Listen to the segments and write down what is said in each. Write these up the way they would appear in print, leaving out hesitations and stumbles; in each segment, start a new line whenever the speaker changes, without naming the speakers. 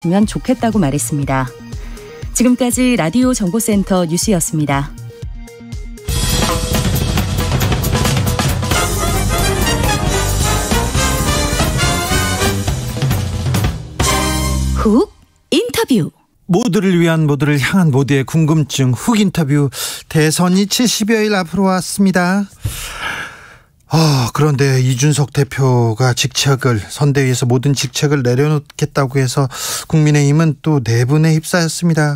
면 좋겠다고 말했습니다. 지금까지 라디오 정보센터 뉴스였습니다. 훅 인터뷰.
모두를 위한, 모두를 향한, 모두의 궁금증 훅 인터뷰. 대선이 70여일 앞으로 왔습니다. 그런데 이준석 대표가 선대위에서 모든 직책을 내려놓겠다고 해서 국민의힘은 또 내분에 휩싸였습니다.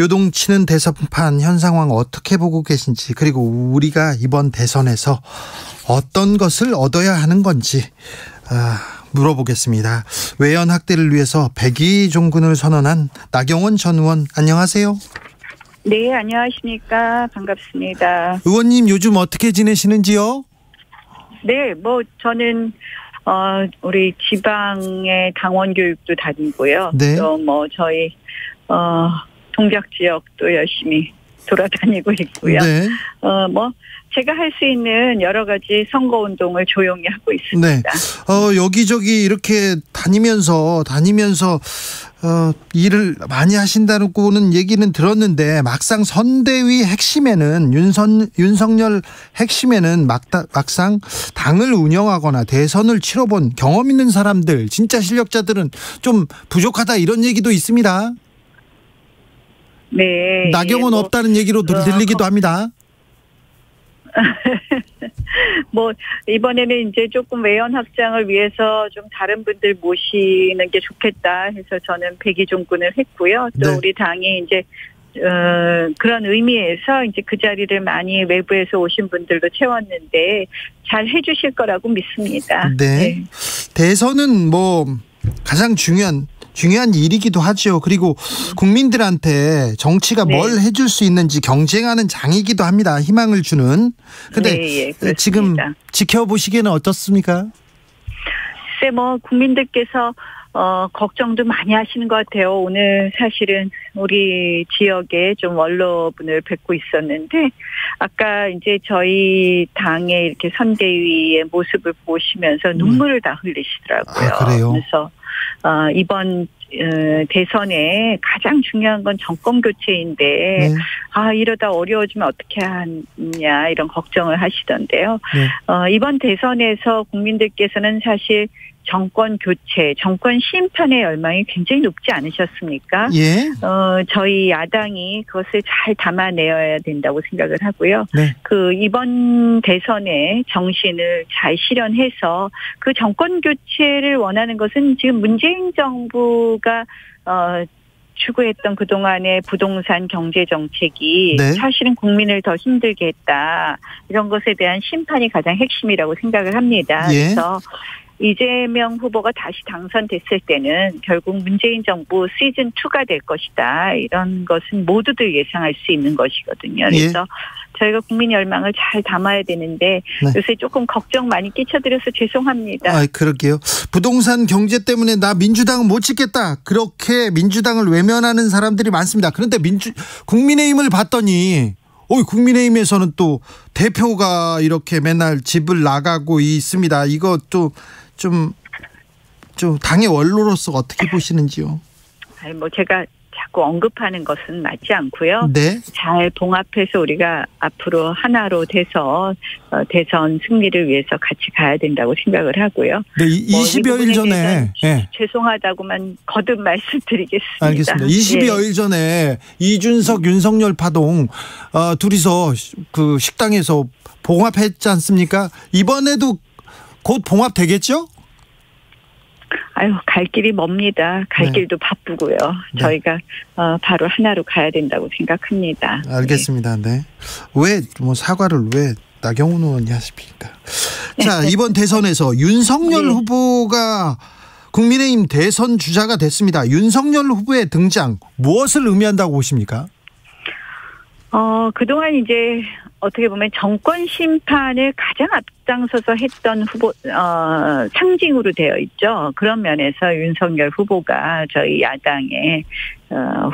요동치는 대선판 현 상황 어떻게 보고 계신지, 그리고 우리가 이번 대선에서 어떤 것을 얻어야 하는 건지 물어보겠습니다. 외연 확대를 위해서 백의종군을 선언한 나경원 전 의원, 안녕하세요.
네, 안녕하십니까. 반갑습니다.
의원님 요즘 어떻게 지내시는지요?
네, 저는 우리 지방의 당원 교육도 다니고요.
네.
또 저희 동작 지역도 열심히 돌아다니고 있고요.
네.
제가 할 수 있는 여러 가지 선거 운동을 조용히 하고 있습니다.
네. 여기저기 이렇게 다니면서 일을 많이 하신다고는 얘기는 들었는데, 막상 선대위 핵심에는 윤석열 핵심에는 막상 당을 운영하거나 대선을 치러본 경험 있는 사람들, 진짜 실력자들은 좀 부족하다, 이런 얘기도 있습니다.
네.
나경원 없다는 얘기로 들리기도 합니다.
이번에는 이제 조금 외연 확장을 위해서 좀 다른 분들 모시는 게 좋겠다 해서 저는 백의종군을 했고요. 또
네.
우리 당이 이제 그런 의미에서 이제 그 자리를 많이 외부에서 오신 분들도 채웠는데 잘 해주실 거라고 믿습니다.
네. 대선은 가장 중요한 일이기도 하죠. 그리고 국민들한테 정치가
네.
뭘 해줄 수 있는지 경쟁하는 장이기도 합니다. 희망을 주는. 근데
네,
지금 지켜보시기에는 어떻습니까?
글쎄 국민들께서 걱정도 많이 하시는 것 같아요. 오늘 사실은 우리 지역에 좀 원로분을 뵙고 있었는데, 아까 이제 저희 당의 이렇게 선대위의 모습을 보시면서 눈물을 다 흘리시더라고요.
그래요?
그래서 이번 대선에 가장 중요한 건 정권 교체인데,
네.
이러다 어려워지면 어떻게 하냐, 이런 걱정을 하시던데요.
네.
이번 대선에서 국민들께서는 사실 정권 교체, 정권 심판의 열망이 굉장히 높지 않으셨습니까?
예.
저희 야당이 그것을 잘 담아내야 된다고 생각을 하고요.
네.
이번 대선의 정신을 잘 실현해서 그 정권 교체를 원하는 것은 지금 문재인 정부가 추구했던 그동안의 부동산 경제 정책이
네.
사실은 국민을 더 힘들게 했다. 이런 것에 대한 심판이 가장 핵심이라고 생각을 합니다.
예.
그래서 이재명 후보가 다시 당선됐을 때는 결국 문재인 정부 시즌2가 될 것이다. 이런 것은 모두들 예상할 수 있는 것이거든요. 그래서 저희가 국민 열망을 잘 담아야 되는데,
네.
요새 조금 걱정 많이 끼쳐드려서 죄송합니다.
그러게요. 부동산 경제 때문에 나 민주당은 못 찍겠다, 그렇게 민주당을 외면하는 사람들이 많습니다. 그런데 국민의힘을 봤더니 국민의힘에서는 또 대표가 이렇게 맨날 집을 나가고 있습니다. 이것도 좀 당의 원로로서 어떻게 보시는지요?
제가 자꾸 언급하는 것은 맞지 않고요.
네.
잘 봉합해서 우리가 앞으로 하나로 돼서 대선 승리를 위해서 같이 가야 된다고 생각을 하고요.
네, 20여일 전에
죄송하다고만 거듭 말씀드리겠습니다.
알겠습니다. 20여일 전에 이준석, 윤석열 파동 둘이서 그 식당에서 봉합했지 않습니까? 이번에도 곧 봉합되겠죠?
갈 길이 멉니다. 갈
네.
길도 바쁘고요.
네.
저희가 바로 하나로 가야 된다고 생각합니다.
알겠습니다. 네. 왜 사과를 왜 나경원 의원이 하십니까? 자, 이번 대선에서 윤석열 후보가 국민의힘 대선 주자가 됐습니다. 윤석열 후보의 등장, 무엇을 의미한다고 보십니까?
그동안 이제 어떻게 보면 정권 심판을 가장 앞장서서 했던 후보, 상징으로 되어 있죠. 그런 면에서 윤석열 후보가 저희 야당의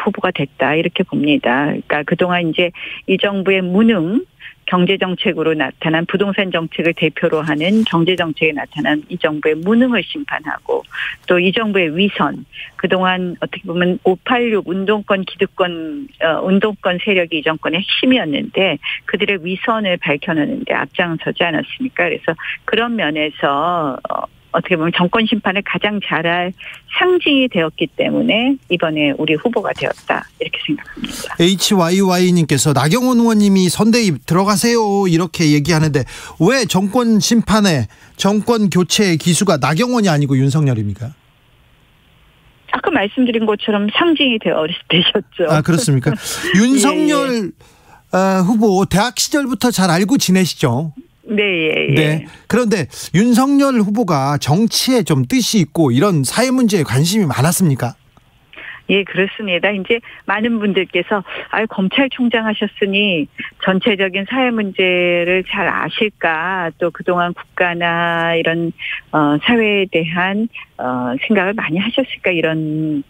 후보가 됐다, 이렇게 봅니다. 그러니까 그동안 이제 이 정부의 무능, 경제정책으로 나타난 부동산 정책을 대표로 하는 경제정책에 나타난 이 정부의 무능을 심판하고 또 이 정부의 위선, 그동안 어떻게 보면 586 운동권 기득권 운동권 세력이 이 정권의 핵심이었는데 그들의 위선을 밝혀내는데 앞장서지 않았습니까? 그래서 그런 면에서 어떻게 보면 정권 심판을 가장 잘할 상징이 되었기 때문에 이번에 우리 후보가 되었다 이렇게 생각합니다.
HYY님께서 나경원 의원님이 선대위 들어가세요 이렇게 얘기하는데 왜 정권 심판에 정권 교체의 기수가 나경원이 아니고 윤석열입니까?
아까 말씀드린 것처럼 상징이 되셨죠.
아 그렇습니까? 윤석열 후보 대학 시절부터 잘 알고 지내시죠?
네.
네. 그런데 윤석열 후보가 정치에 좀 뜻이 있고 이런 사회 문제에 관심이 많았습니까?
예, 그렇습니다. 이제 많은 분들께서 검찰총장 하셨으니 전체적인 사회 문제를 잘 아실까, 또 그동안 국가나 이런 사회에 대한 생각을 많이 하셨을까 이런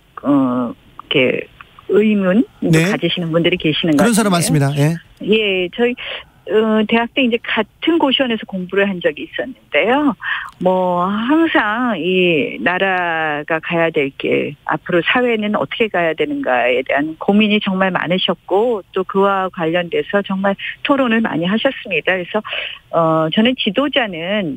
이렇게 의문 가지시는 분들이 계시는 것 같아요.
그런 사람 많습니다. 예.
예, 저희 대학 때 이제 같은 고시원에서 공부를 한 적이 있었는데요. 항상 이 나라가 가야 될 길, 앞으로 사회는 어떻게 가야 되는가에 대한 고민이 정말 많으셨고, 또 그와 관련돼서 정말 토론을 많이 하셨습니다. 그래서, 저는 지도자는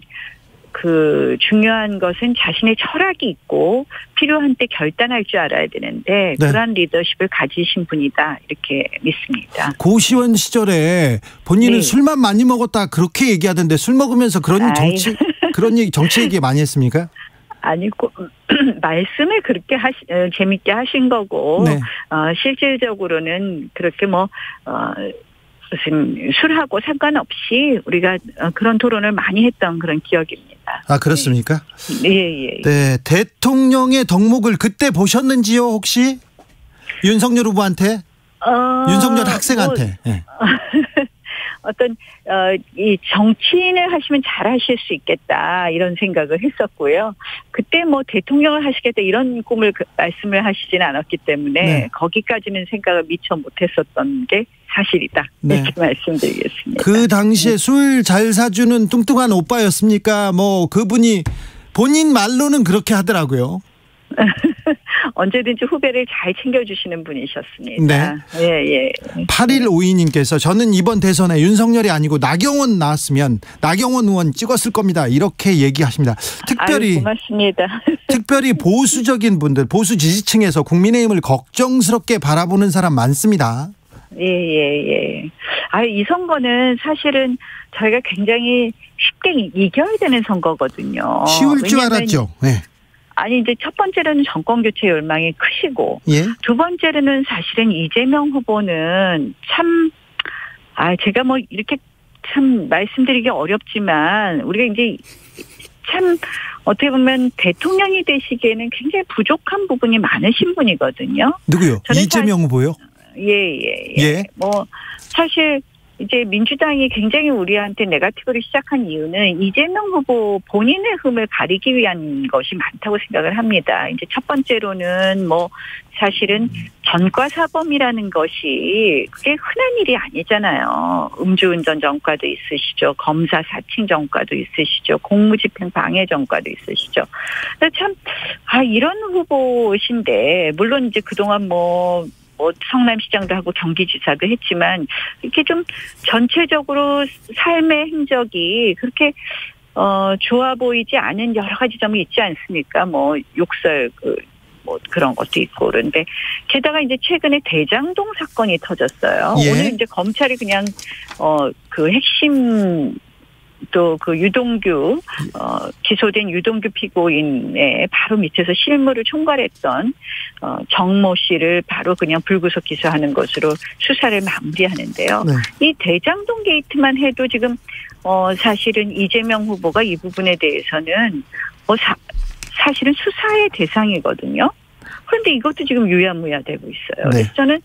중요한 것은 자신의 철학이 있고 필요한 때 결단할 줄 알아야 되는데 그러한 리더십을 가지신 분이다 이렇게 믿습니다.
고시원 시절에 본인은 술만 많이 먹었다 그렇게 얘기하던데 술 먹으면서 그런 정치 얘기 많이 했습니까?
아니고 말씀을 그렇게 재밌게 하신 거고 실질적으로는 그렇게 무슨 술하고 상관없이 우리가 그런 토론을 많이 했던 그런 기억입니다.
아 그렇습니까?
예.
네, 대통령의 덕목을 그때 보셨는지요 혹시? 윤석열 후보한테? 윤석열 학생한테? 네.
어떤 이 정치인을 하시면 잘하실 수 있겠다 이런 생각을 했었고요. 그때 대통령을 하시겠다 이런 꿈을 말씀을 하시지는 않았기 때문에 거기까지는 생각을 미처 못했었던 게 사실이다 이렇게 말씀드리겠습니다.
그 당시에 술 잘 사주는 뚱뚱한 오빠였습니까? 그분이 본인 말로는 그렇게 하더라고요.
언제든지 후배를 잘 챙겨주시는 분이셨습니다.
네.
예.
8152님께서 저는 이번 대선에 윤석열이 아니고 나경원 나왔으면 나경원 의원 찍었을 겁니다. 이렇게 얘기하십니다.
고맙습니다.
특별히 보수적인 분들, 보수 지지층에서 국민의힘을 걱정스럽게 바라보는 사람 많습니다.
예. 이 선거는 사실은 저희가 굉장히 쉽게 이겨야 되는 선거거든요.
쉬울 줄 알았죠. 네.
이제 첫 번째로는 정권 교체 열망이 크시고, 두 번째로는 사실은 이재명 후보는 제가 이렇게 참 말씀드리기 어렵지만, 우리가 이제 참 어떻게 보면 대통령이 되시기에는 굉장히 부족한 부분이 많으신 분이거든요.
누구요? 이재명 후보요?
예. 사실, 이제 민주당이 굉장히 우리한테 네거티브를 시작한 이유는 이재명 후보 본인의 흠을 가리기 위한 것이 많다고 생각을 합니다. 이제 첫 번째로는 사실은 전과사범이라는 것이 그게 흔한 일이 아니잖아요. 음주운전 전과도 있으시죠. 검사 사칭 전과도 있으시죠. 공무집행 방해 전과도 있으시죠. 참 이런 후보신데 물론 이제 그동안 성남시장도 하고 경기지사도 했지만 이렇게 좀 전체적으로 삶의 행적이 그렇게 좋아 보이지 않은 여러 가지 점이 있지 않습니까? 욕설 그런 것도 있고 그런데 게다가 이제 최근에 대장동 사건이 터졌어요. 오늘 이제 검찰이 그냥 핵심 또 유동규 기소된 유동규 피고인의 바로 밑에서 실무를 총괄했던 정모 씨를 바로 그냥 불구속 기소하는 것으로 수사를 마무리하는데요. 이 대장동 게이트만 해도 지금 사실은 이재명 후보가 이 부분에 대해서는 사실은 수사의 대상이거든요. 그런데 이것도 지금 유야무야되고 있어요. 그래서 저는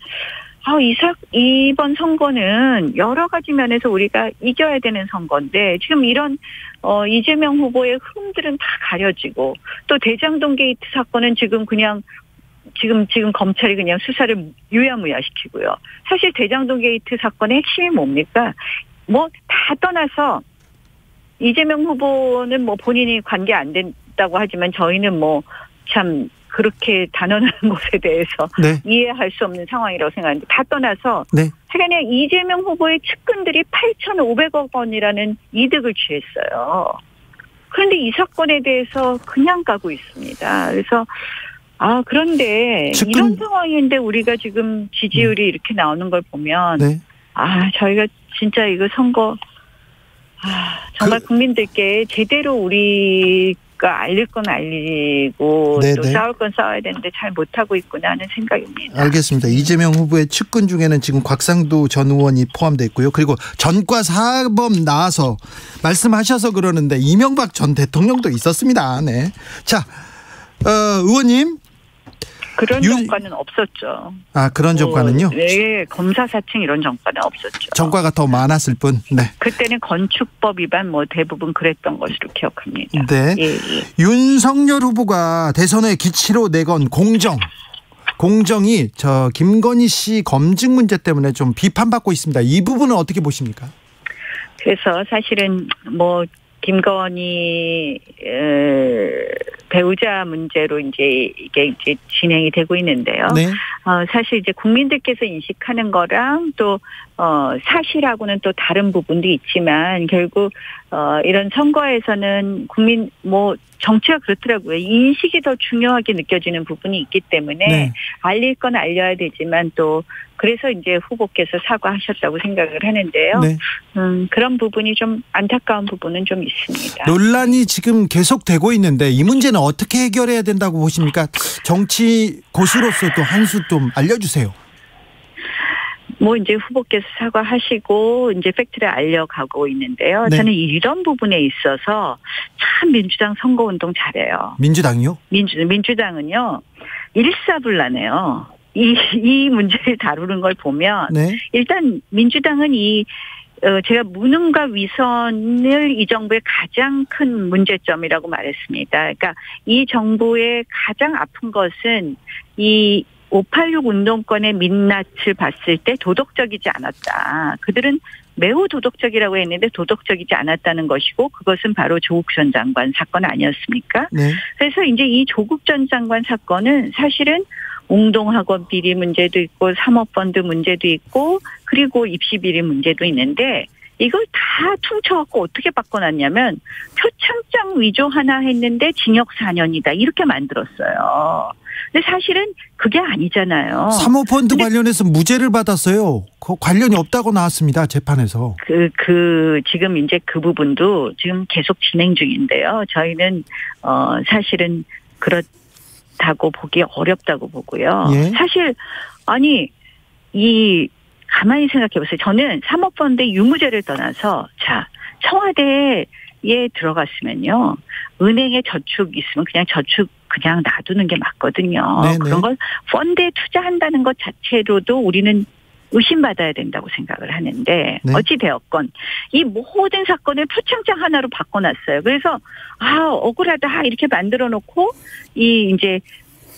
이번 선거는 여러 가지 면에서 우리가 이겨야 되는 선거인데 지금 이런 이재명 후보의 흠들은 다 가려지고 또 대장동 게이트 사건은 지금 검찰이 그냥 수사를 유야무야시키고요. 사실 대장동 게이트 사건의 핵심이 뭡니까? 뭐 다 떠나서 이재명 후보는 뭐 본인이 관계 안 된다고 하지만 저희는 뭐 참 그렇게 단언하는 것에 대해서
네.
이해할 수 없는 상황이라고 생각하는데 다 떠나서
네.
최근에 이재명 후보의 측근들이 8,500억 원이라는 이득을 취했어요. 그런데 이 사건에 대해서 그냥 가고 있습니다. 그래서 그런데 이런 상황인데 우리가 지금 지지율이 이렇게 나오는 걸 보면
네.
저희가 진짜 이거 선거 정말 국민들께 제대로 우리가 알릴 건 알리고
네네.
또 싸울 건 싸워야 되는데 잘 못하고 있구나 하는 생각입니다.
알겠습니다. 이재명 후보의 측근 중에는 지금 곽상도 전 의원이 포함되어 있고요. 그리고 전과 사범 나와서 말씀하셔서 그러는데 이명박 전 대통령도 있었습니다. 네. 자, 의원님.
그런 정과는 없었죠.
그런 정과는요?
네, 검사 사칭 이런 정과는 없었죠.
정과가 더 많았을 뿐. 네.
그때는 건축법 위반 대부분 그랬던 것으로 기억합니다.
네.
예.
윤석열 후보가 대선의 기치로 내건 공정이 김건희 씨 검증 문제 때문에 좀 비판받고 있습니다. 이 부분은 어떻게 보십니까?
그래서 사실은 김건희 배우자 문제로 이제 이게 진행이 되고 있는데요.
네.
사실 이제 국민들께서 인식하는 거랑 또 사실하고는 또 다른 부분도 있지만 결국 이런 선거에서는 정치가 그렇더라고요. 인식이 더 중요하게 느껴지는 부분이 있기 때문에
네.
알릴 건 알려야 되지만 또 그래서 이제 후보께서 사과하셨다고 생각을 하는데요.
네.
그런 부분이 좀 안타까운 부분은 좀 있습니다.
논란이 지금 계속되고 있는데 이 문제는 어떻게 해결해야 된다고 보십니까? 정치 고수로서 또 한 수 좀 알려주세요.
이제 후보께서 사과하시고 이제 팩트를 알려가고 있는데요.
네.
저는 이런 부분에 있어서 참 민주당 선거운동 잘해요.
민주당이요?
민주당은요 일사불란해요. 이 문제를 다루는 걸 보면
네.
일단 민주당은 제가 무능과 위선을 이 정부의 가장 큰 문제점이라고 말했습니다. 그러니까 이 정부의 가장 아픈 것은 이 586 운동권의 민낯을 봤을 때 도덕적이지 않았다. 그들은 매우 도덕적이라고 했는데 도덕적이지 않았다는 것이고 그것은 바로 조국 전 장관 사건 아니었습니까?
네.
그래서 이제 이 조국 전 장관 사건은 사실은 웅동학원 비리 문제도 있고 사모펀드 문제도 있고 그리고 입시 비리 문제도 있는데 이걸 다 퉁쳐갖고 어떻게 바꿔놨냐면 표창장 위조 하나 했는데 징역 4년이다 이렇게 만들었어요. 근데 사실은 그게 아니잖아요.
사모펀드 관련해서 무죄를 받았어요. 그 관련이 없다고 나왔습니다. 재판에서.
지금 이제 그 부분도 지금 계속 진행 중인데요. 저희는 사실은 그렇다고 보기 어렵다고 보고요.
예?
사실 가만히 생각해 보세요. 저는 사모펀드 유무죄를 떠나서 청와대에 들어갔으면요. 은행에 저축 있으면 그냥 저축 그냥 놔두는 게 맞거든요.
네네.
그런 걸 펀드에 투자한다는 것 자체로도 우리는 의심받아야 된다고 생각을 하는데
네.
어찌되었건 이 모든 사건을 표창장 하나로 바꿔놨어요. 그래서 억울하다 이렇게 만들어 놓고 이제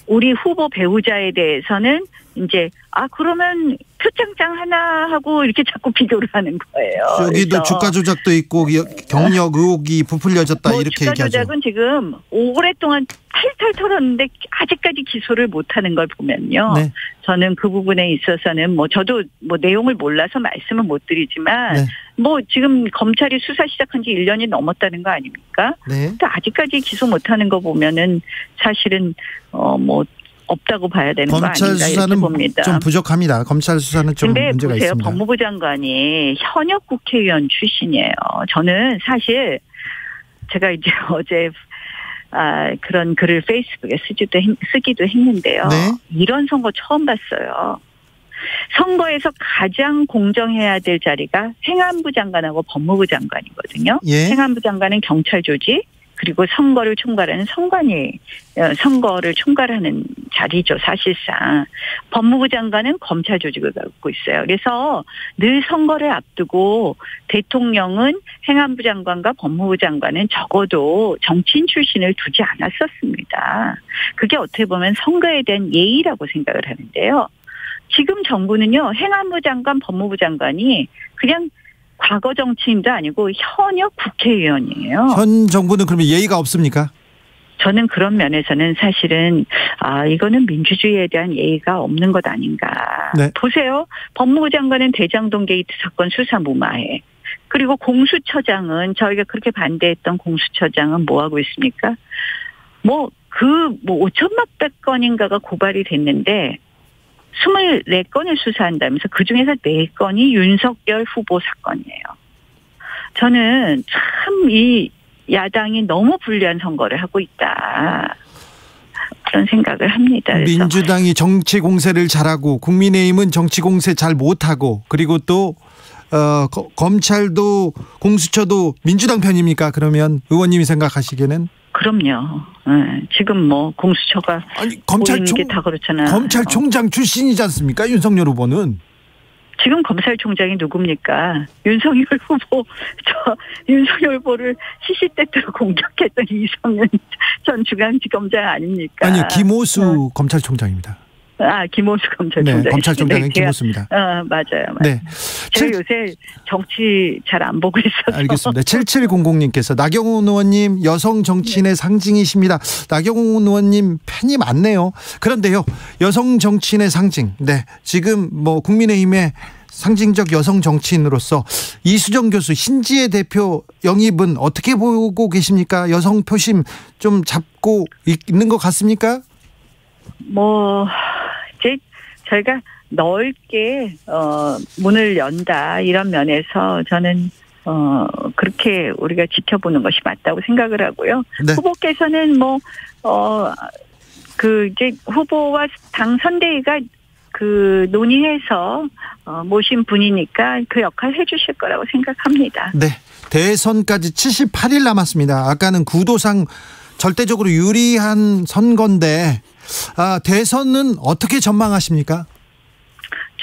우리 후보 배우자에 대해서는 이제 그러면 표창장 하나하고 이렇게 자꾸 비교를 하는 거예요.
여기도 주가 조작도 있고 경력 의혹이 부풀려졌다 이렇게
주가
얘기하죠.
조작은 지금 오랫동안 탈탈 털었는데 아직까지 기소를 못하는 걸 보면요.
네.
저는 그 부분에 있어서는 저도 내용을 몰라서 말씀은 못 드리지만
네.
지금 검찰이 수사 시작한 지 1년이 넘었다는 거 아닙니까?
네.
또 아직까지 기소 못하는 거 보면은 사실은 없다고 봐야 되는 거 아닌가
검찰
이렇게
수사는
봅니다.
좀 부족합니다. 검찰 수사는 좀
근데
문제가
보세요.
있습니다.
법무부 장관이 현역 국회의원 출신이에요. 저는 사실 제가 이제 어제 그런 글을 페이스북에 쓰기도 했는데요.
네.
이런 선거 처음 봤어요. 선거에서 가장 공정해야 될 자리가 행안부 장관하고 법무부 장관이거든요.
예.
행안부 장관은 경찰 조직 그리고 선거를 총괄하는 선관위, 선거를 총괄하는 자리죠, 사실상. 법무부 장관은 검찰 조직을 갖고 있어요. 그래서 늘 선거를 앞두고 대통령은 행안부 장관과 법무부 장관은 적어도 정치인 출신을 두지 않았었습니다. 그게 어떻게 보면 선거에 대한 예의라고 생각을 하는데요. 지금 정부는요, 행안부 장관, 법무부 장관이 그냥 과거 정치인도 아니고 현역 국회의원이에요.
현 정부는 그러면 예의가 없습니까?
저는 그런 면에서는 사실은 이거는 민주주의에 대한 예의가 없는 것 아닌가.
네.
보세요. 법무부 장관은 대장동 게이트 사건 수사 무마해. 그리고 공수처장은 저희가 그렇게 반대했던 공수처장은 뭐 하고 있습니까? 5천만 건인가가 고발이 됐는데 24건을 수사한다면서 그중에서 4건이 윤석열 후보 사건이에요. 저는 참 이 야당이 너무 불리한 선거를 하고 있다. 그런 생각을 합니다. 그래서
민주당이 정치 공세를 잘하고 국민의힘은 정치 공세 잘 못하고 그리고 또 검찰도 공수처도 민주당 편입니까? 그러면 의원님이 생각하시기에는?
그럼요. 지금 공수처가 게 다 그렇잖아요.
검찰총장 출신이지 않습니까? 윤석열 후보는.
지금 검찰총장이 누굽니까? 윤석열 후보를 시시때때로 공격했던 이성윤 전 중앙지검장 아닙니까?
아니요, 김호수 검찰총장입니다.
김호수 검찰총장.
네, 검찰총장은 김호수입니다.
맞아요.
네.
제가 요새 정치 잘 안 보고 있어서.
알겠습니다. 7700님께서 나경원 의원님 여성 정치인의 상징이십니다. 나경원 의원님 팬이 많네요. 그런데요, 여성 정치인의 상징. 네, 지금 국민의힘의 상징적 여성 정치인으로서 이수정 교수, 신지혜 대표 영입은 어떻게 보고 계십니까? 여성 표심 좀 잡고 있는 것 같습니까?
저희가 넓게 문을 연다 이런 면에서 저는 그렇게 우리가 지켜보는 것이 맞다고 생각을 하고요.
네.
후보께서는 이제 후보와 당 선대위가 논의해서 모신 분이니까 그 역할 해주실 거라고 생각합니다.
네, 대선까지 78일 남았습니다. 아까는 구도상 절대적으로 유리한 선거인데 대선은 어떻게 전망하십니까?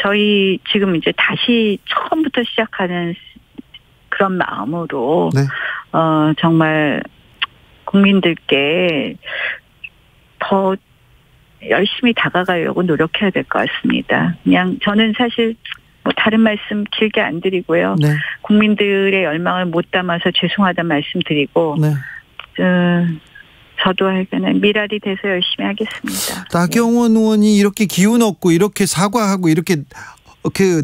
저희
지금 이제 다시 처음부터 시작하는 그런 마음으로
네.
정말 국민들께 더 열심히 다가가려고 노력해야 될 것 같습니다. 그냥 저는 사실 다른 말씀 길게 안 드리고요.
네.
국민들의 열망을 못 담아서 죄송하다는 말씀 드리고 네. 저도 하여간은 미랄이 돼서 열심히 하겠습니다.
나경원 의원이 이렇게 기운 없고 이렇게 사과하고 이렇게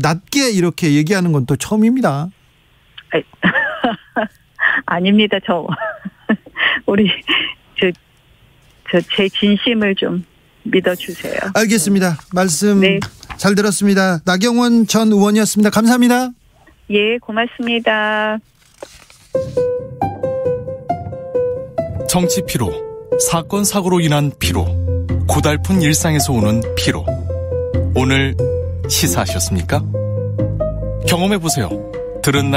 낮게 이렇게 얘기하는 건 또 처음입니다.
아닙니다. 우리 제 진심을 좀 믿어주세요.
알겠습니다. 말씀 네. 잘 들었습니다. 나경원 전 의원이었습니다. 감사합니다.
예, 고맙습니다.
정치 피로, 사건 사고로 인한 피로, 고달픈 일상에서 오는 피로. 오늘 시사하셨습니까? 경험해보세요. 들은 날